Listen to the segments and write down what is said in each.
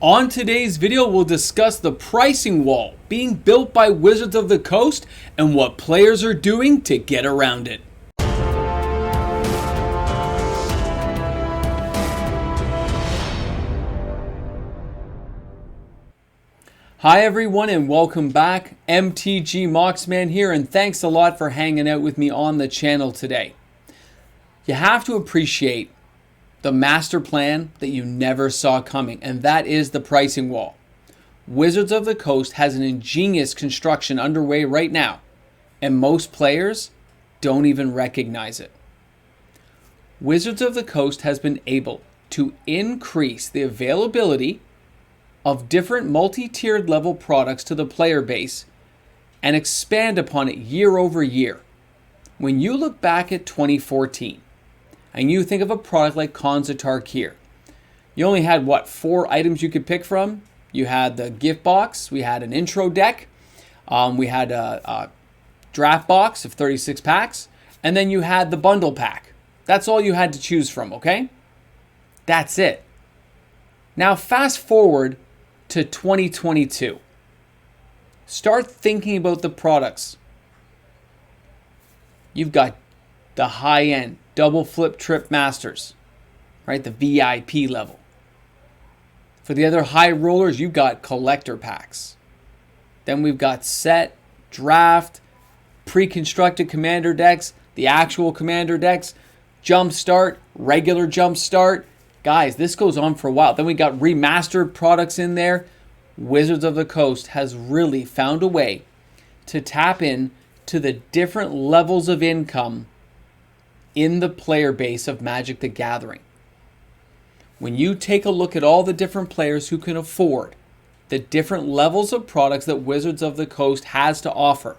On today's video, we'll discuss the pricing wall being built by Wizards of the Coast and what players are doing to get around it. Hi everyone and welcome back. MTG Moxman here, and thanks a lot for hanging out with me on the channel today. You have to appreciate the master plan that you never saw coming, and that is the pricing wall. Wizards of the Coast has an ingenious construction underway right now, and most players don't even recognize it. Wizards of the Coast has been able to increase the availability of different multi-tiered level products to the player base and expand upon it year over year. When you look back at 2014 and you think of a product like Khans of Tarkir, you only had 4 items you could pick from. You had the gift box, we had an intro deck, we had a draft box of 36 packs, and then you had the bundle pack. That's all you had to choose from, okay? That's it. Now fast forward to 2022. Start thinking about the products. You've got the high-end double flip trip masters, right? The VIP level. For the other high rollers, you've got collector packs. Then we've got set, draft, pre-constructed commander decks, the actual commander decks, jump start, regular jump start. Guys, this goes on for a while. Then we got remastered products in there. Wizards of the Coast has really found a way to tap in to the different levels of income in the player base of Magic the Gathering. When you take a look at all the different players who can afford the different levels of products that Wizards of the Coast has to offer,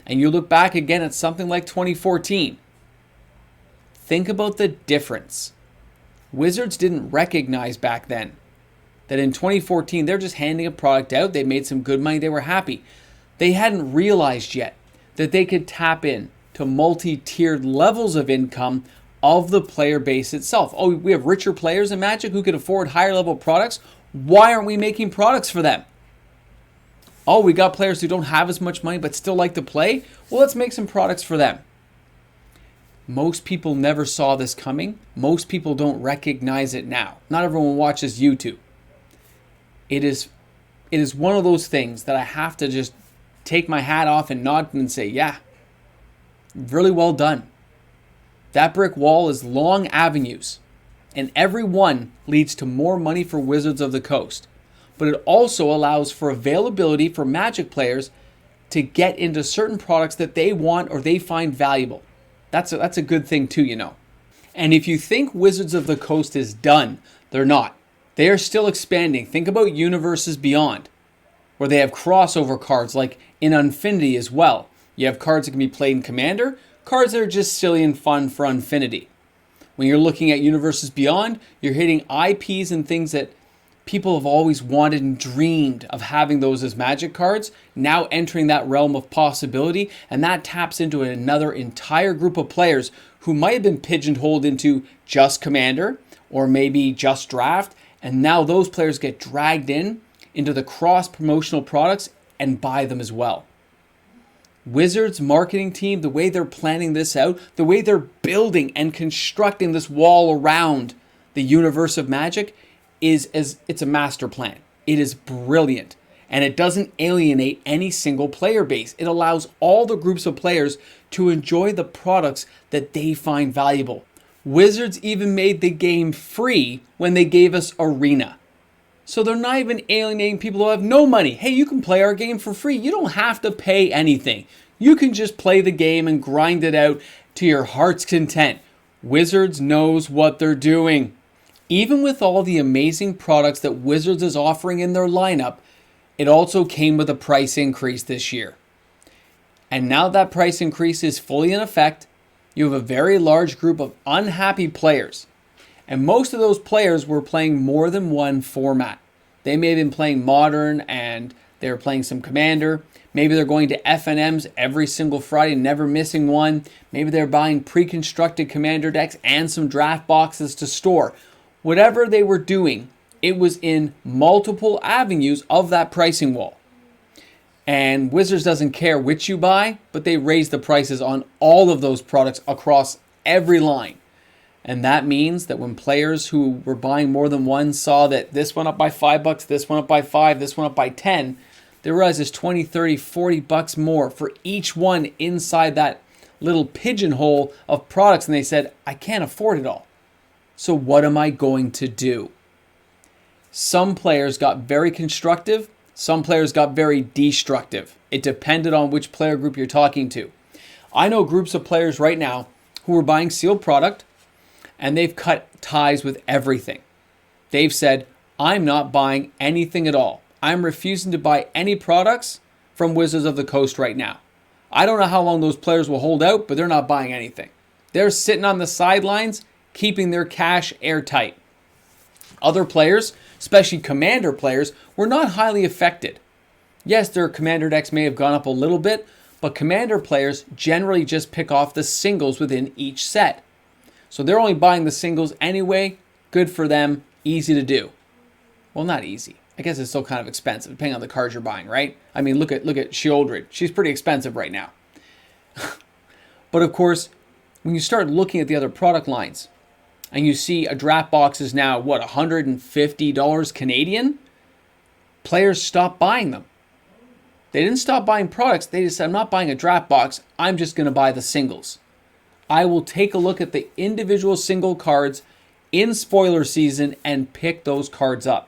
and you look back again at something like 2014, think about the difference. Wizards didn't recognize back then that in 2014 they're just handing a product out, they made some good money, they were happy. They hadn't realized yet that they could tap in to multi-tiered levels of income of the player base itself. Oh, we have richer players in Magic who can afford higher level products. Why aren't we making products for them? Oh, we got players who don't have as much money but still like to play. Well, let's make some products for them. Most people never saw this coming. Most people don't recognize it now. Not everyone watches YouTube. It is one of those things that I have to just take my hat off and nod and say, yeah, really well done. That brick wall is long avenues, and every one leads to more money for Wizards of the Coast. But it also allows for availability for Magic players to get into certain products that they want or they find valuable. That's a good thing too, you know. And if you think Wizards of the Coast is done, they're not. They are still expanding. Think about Universes Beyond, where they have crossover cards like in Unfinity as well. You have cards that can be played in Commander, cards that are just silly and fun for Unfinity. When you're looking at Universes Beyond, you're hitting IPs and things that people have always wanted and dreamed of having those as Magic cards, now entering that realm of possibility, and that taps into another entire group of players who might have been pigeonholed into just Commander or maybe just Draft, and now those players get dragged into the cross-promotional products and buy them as well. Wizards marketing team, the way they're planning this out, the way they're building and constructing this wall around the universe of Magic, it's a master plan. It is brilliant, and it doesn't alienate any single player base. It allows all the groups of players to enjoy the products that they find valuable. Wizards even made the game free when they gave us Arena. So they're not even alienating people who have no money. Hey, you can play our game for free. You don't have to pay anything. You can just play the game and grind it out to your heart's content. Wizards knows what they're doing. Even with all the amazing products that Wizards is offering in their lineup, it also came with a price increase this year. And now that price increase is fully in effect, you have a very large group of unhappy players. And most of those players were playing more than one format. They may have been playing Modern and they were playing some Commander. Maybe they're going to FNMs every single Friday, never missing one. Maybe they're buying pre-constructed Commander decks and some draft boxes to store. Whatever they were doing, It was in multiple avenues of that pricing wall. And Wizards doesn't care which you buy, but they raise the prices on all of those products across every line. And that means that when players who were buying more than one saw that this went up by $5, this went up by 5, this went up by 10, they realized it's 20, 30, 40 bucks more for each one inside that little pigeonhole of products. And they said, I can't afford it all. So what am I going to do? Some players got very constructive. Some players got very destructive. It depended on which player group you're talking to. I know groups of players right now who are buying sealed product, and they've cut ties with everything. They've said, I'm not buying anything at all. I'm refusing to buy any products from Wizards of the Coast right now. I don't know how long those players will hold out, but they're not buying anything. They're sitting on the sidelines, keeping their cash airtight. Other players, especially Commander players, were not highly affected. Yes, their Commander decks may have gone up a little bit, but Commander players generally just pick off the singles within each set. So they're only buying the singles anyway. Good for them. Easy to do. Well, not easy. I guess it's still kind of expensive, depending on the cards you're buying, right? I mean, look at Sheoldred. She's pretty expensive right now. But of course, when you start looking at the other product lines, and you see a draft box is now, what, $150 Canadian? Players stop buying them. They didn't stop buying products. They just said, I'm not buying a draft box. I'm just going to buy the singles. I will take a look at the individual single cards in spoiler season and pick those cards up.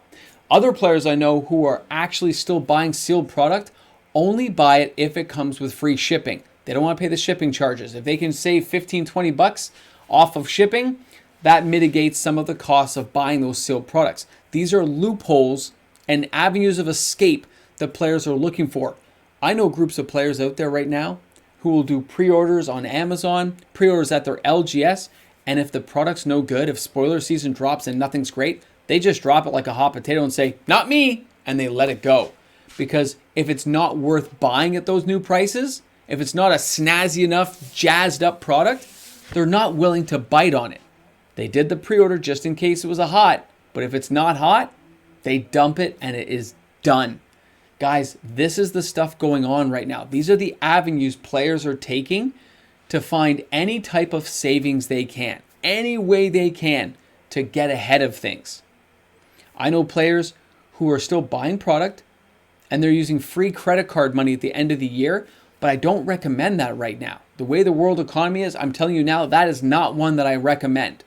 Other players I know who are actually still buying sealed product only buy it if it comes with free shipping. They don't want to pay the shipping charges. If they can save 15, 20 bucks off of shipping, that mitigates some of the costs of buying those sealed products. These are loopholes and avenues of escape that players are looking for. I know groups of players out there right now who will do pre-orders on Amazon, pre-orders at their LGS, and if the product's no good, if spoiler season drops and nothing's great, they just drop it like a hot potato and say, not me, and they let it go. Because if it's not worth buying at those new prices, if it's not a snazzy enough, jazzed up product, they're not willing to bite on it. They did the pre-order just in case it was a hot, but if it's not hot, they dump it and it is done. Guys, this is the stuff going on right now. These are the avenues players are taking to find any type of savings they can, any way they can to get ahead of things. I know players who are still buying product and they're using free credit card money at the end of the year, but I don't recommend that right now. The way the world economy is, I'm telling you now, that is not one that I recommend.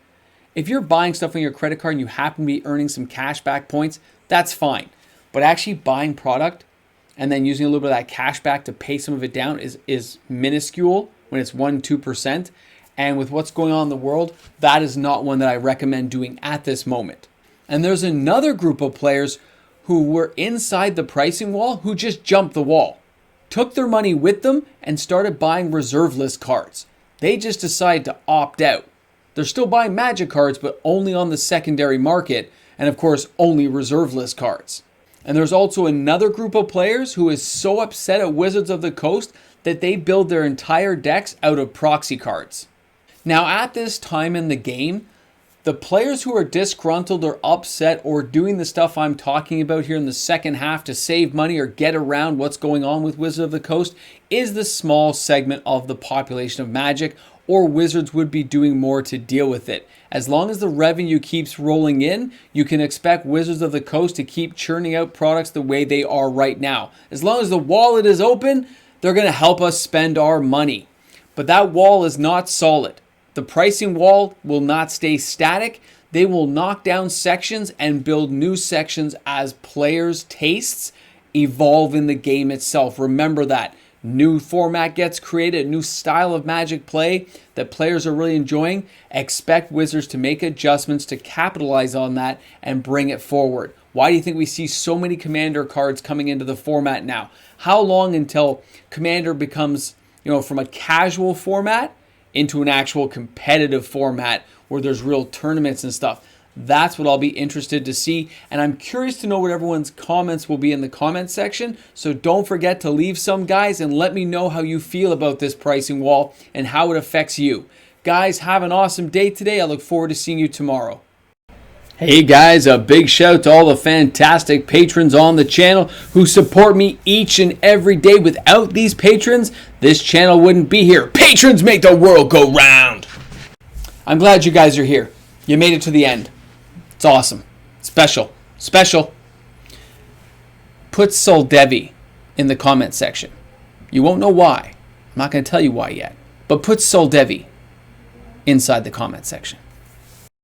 If you're buying stuff on your credit card and you happen to be earning some cash back points, that's fine. But actually buying product and then using a little bit of that cash back to pay some of it down is minuscule when it's 1-2%. And with what's going on in the world, that is not one that I recommend doing at this moment. And there's another group of players who were inside the pricing wall who just jumped the wall, took their money with them and started buying reserve list cards. They just decided to opt out. They're still buying Magic cards, but only on the secondary market, and of course, only reserve list cards. And there's also another group of players who is so upset at Wizards of the Coast that they build their entire decks out of proxy cards. Now, at this time in the game, the players who are disgruntled or upset or doing the stuff I'm talking about here in the second half to save money or get around what's going on with Wizards of the Coast is the small segment of the population of Magic, or Wizards would be doing more to deal with it. As long as the revenue keeps rolling in, you can expect Wizards of the Coast to keep churning out products the way they are right now. As long as the wallet is open, they're going to help us spend our money. But that wall is not solid. The pricing wall will not stay static. They will knock down sections and build new sections as players' tastes evolve in the game itself. Remember that. New format gets created, a new style of Magic play that players are really enjoying. Expect Wizards to make adjustments to capitalize on that and bring it forward. Why do you think we see so many Commander cards coming into the format now? How long until Commander becomes, from a casual format into an actual competitive format where there's real tournaments and stuff? That's what I'll be interested to see. And I'm curious to know what everyone's comments will be in the comment section. So don't forget to leave some, guys, and let me know how you feel about this pricing wall and how it affects you. Guys, have an awesome day today. I look forward to seeing you tomorrow. Hey guys, a big shout out to all the fantastic patrons on the channel who support me each and every day. Without these patrons, this channel wouldn't be here. Patrons make the world go round. I'm glad you guys are here. You made it to the end. It's awesome. Special. Special. Put Soldevi in the comment section. You won't know why. I'm not going to tell you why yet. But put Soldevi inside the comment section.